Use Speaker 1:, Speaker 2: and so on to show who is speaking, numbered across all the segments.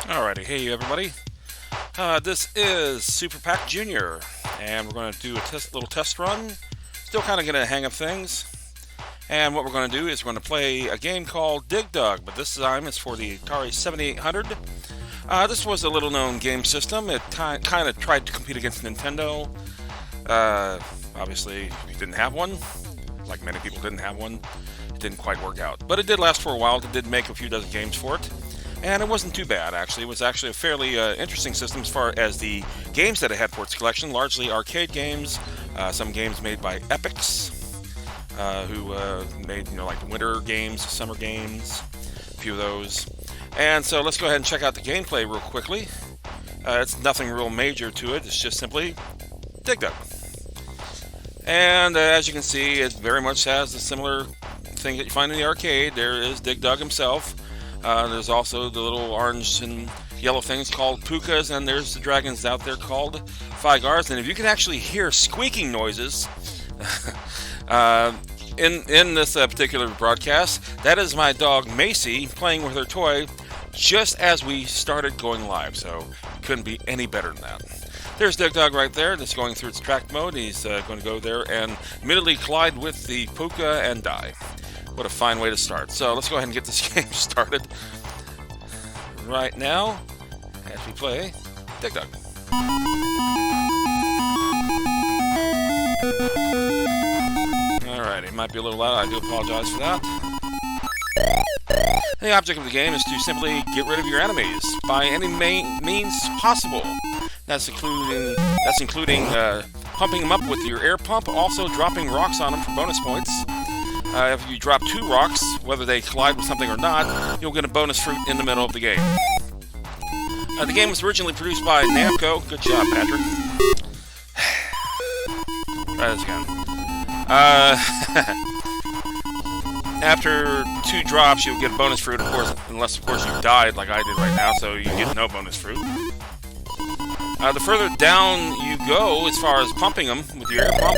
Speaker 1: Alrighty, hey everybody. This is Super Pack Junior, and we're going to do a little test run. Still kind of getting a hang of things. And what we're going to do is we're going to play a game called Dig Dug, but this time it's for the Atari 7800. This was a little-known game system. It kind of tried to compete against Nintendo. Obviously, we didn't have one. Like many people didn't have one. It didn't quite work out. But it did last for a while. It did make a few dozen games for it. And it wasn't too bad, actually. It was actually a fairly interesting system as far as the games that it had for its collection. Largely arcade games, some games made by Epics, who made, like winter games, summer games, a few of those. And so let's go ahead and check out the gameplay real quickly. It's nothing real major to it. It's just simply Dig Dug. And as you can see, it very much has a similar thing that you find in the arcade. There is Dig Dug himself. There's also the little orange and yellow things called pukas, and there's the dragons out there called figars. And if you can actually hear squeaking noises in this particular broadcast, that is my dog Macy playing with her toy just as we started going live. So couldn't be any better than that. There's Dig Dug right there. That's going through its track mode. He's going to go there and immediately collide with the puka and die. What a fine way to start. So let's go ahead and get this game started right now as we play Dig Dug. Alright, it might be a little loud. I do apologize for that. The object of the game is to simply get rid of your enemies by any means possible. That's including pumping them up with your air pump, also dropping rocks on them for bonus points. If you drop 2 rocks, whether they collide with something or not, you'll get a bonus fruit in the middle of the game. The game was originally produced by Namco. Good job, Patrick. Try this again. After 2 drops, you'll get a bonus fruit, of course, unless, of course, you died like I did right now, so you get no bonus fruit. The further down you go, as far as pumping them with your air pump,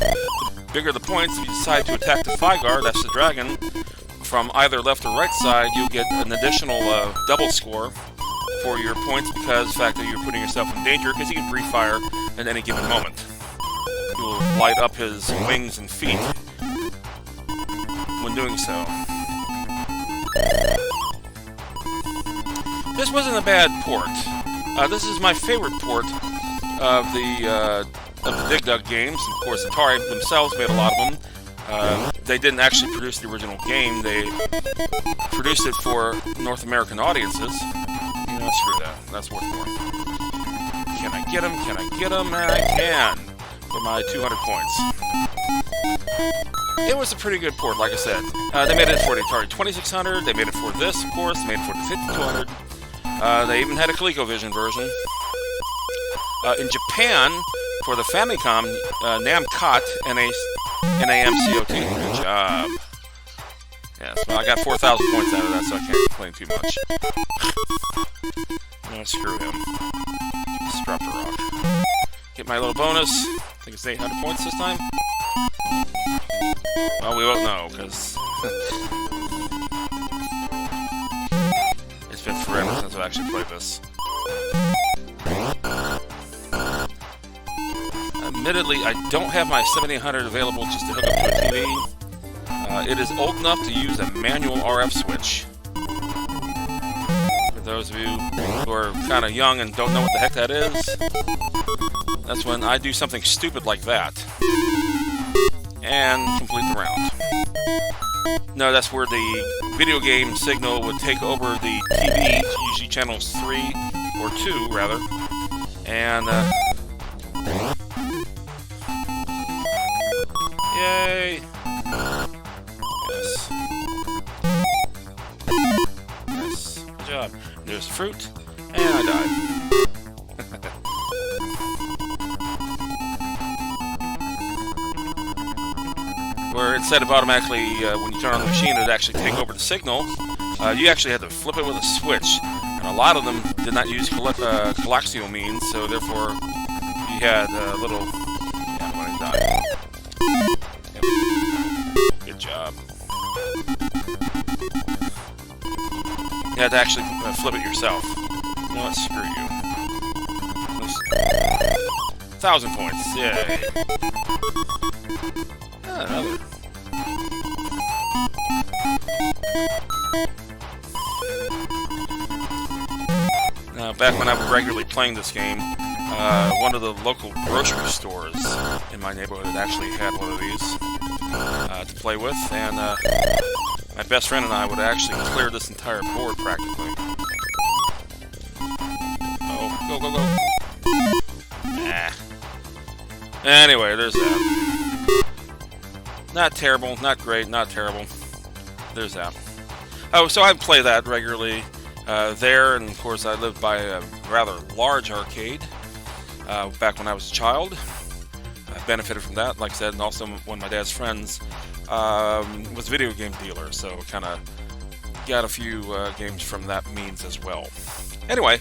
Speaker 1: the bigger the points. If you decide to attack the Figar, that's the dragon, from either left or right side, you'll get an additional double score for your points because of the fact that you're putting yourself in danger, because he can breathe fire at any given moment. He will light up his wings and feet when doing so. This wasn't a bad port. This is my favorite port of the Dig Dug games. Of course, Atari themselves made a lot of them. They didn't actually produce the original game. They produced it for North American audiences. Screw that. That's worth more. Can I get him? Can I get him? I can. For my 200 points. It was a pretty good port, like I said. They made it for the Atari 2600. They made it for this, of course. They made it for the 5200. They even had a ColecoVision version. In Japan, for the Famicom, Namcot, N-A-M-C-O-T. Good job. Yes, well, I got 4,000 points out of that, so I can't complain too much. Screw him. Just drop the rock. Get my little bonus. I think it's 800 points this time. Well, we won't know, because it's been forever since I've actually played this. Admittedly, I don't have my 7800 available just to hook up to a TV. It is old enough to use a manual RF switch. For those of you who are kind of young and don't know what the heck that is, that's when I do something stupid like that and complete the round. No, that's where the video game signal would take over the TV, usually channels 3 or 2 rather, and yay! Yes. Yes. Good job. There's fruit, and I died. Where instead of automatically, when you turn on the machine, it would actually take over the signal, you actually had to flip it with a switch. And a lot of them did not use coaxial means, so therefore you had a little... Yeah, when I died. Yep. Good job. You had to actually flip it yourself. know what? Screw you. 1,000 points. Yay. Another. Back when I was regularly playing this game, one of the local grocery stores in my neighborhood actually had one of these to play with, and my best friend and I would actually clear this entire board practically. Oh, go, go, go. Nah. Anyway, there's that. Not terrible, not great, not terrible. There's that. Oh, so I play that regularly there, and of course I lived by a rather large arcade back when I was a child. I benefited from that, like I said, and also one of my dad's friends was a video game dealer, so kind of got a few games from that means as well. Anyway,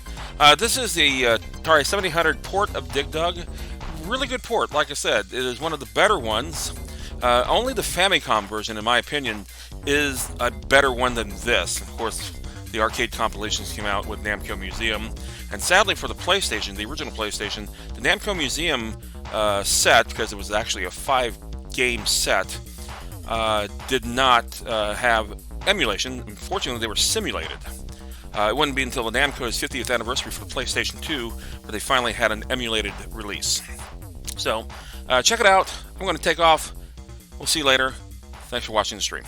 Speaker 1: this is the Atari 7800 port of Dig Dug. Really good port, like I said. It is one of the better ones. Only the Famicom version, in my opinion, is a better one than this. Of course, the arcade compilations came out with Namco Museum, and sadly for the PlayStation, the original PlayStation, the Namco Museum set, because it was actually a 5-game set, did not have emulation. Unfortunately, they were simulated. It wouldn't be until the Namco's 50th anniversary for the PlayStation 2 where they finally had an emulated release. So, check it out. I'm going to take off. We'll see you later. Thanks for watching the stream.